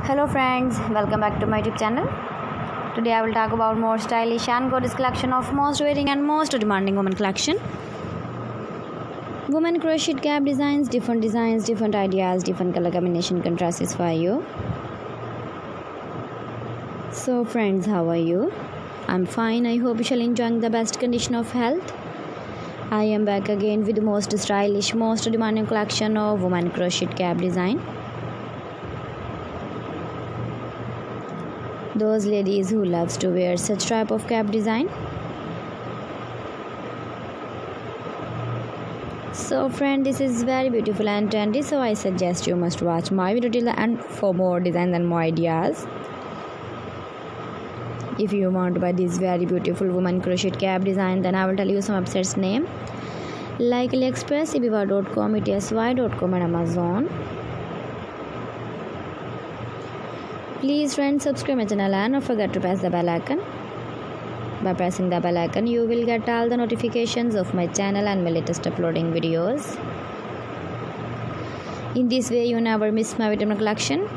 Hello friends, welcome back to my YouTube channel. Today I will talk about more stylish and gorgeous collection of most wearing and most demanding women collection. Women crocheted cap designs, different ideas, different color combination contrasts for you. So friends, how are you? I'm fine. I hope you shall enjoying the best condition of health. I am back again with the most stylish, most demanding collection of women crocheted cap design. Those ladies who loves to wear such type of cap design. So friend, this is very beautiful and trendy, so I suggest you must watch my video till the end for more designs and more ideas. If you want to buy this very beautiful woman crocheted cap design, then I will tell you some websites name like AliExpress, ebiva.com, etsy.com and Amazon. Please friends, subscribe my channel and don't forget to press the bell icon. By pressing the bell icon, you will get all the notifications of my channel and my latest uploading videos. In this way, you never miss my video collection.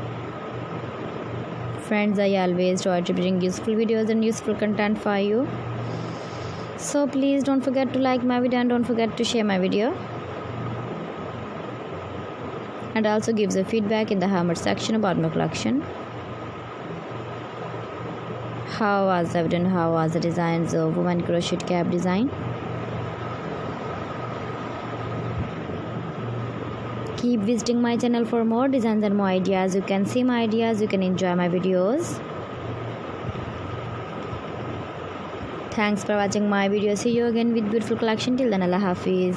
Friends, I always try to bring useful videos and useful content for you. So please don't forget to like my video and don't forget to share my video. And also give the feedback in the comment section about my collection. How was the video and how was the designs of woman crocheted cap design? Keep visiting my channel for more designs and more ideas. You can see my ideas, you can enjoy my videos. Thanks for watching my video. See you again with beautiful collection. Till then, Allah Hafiz.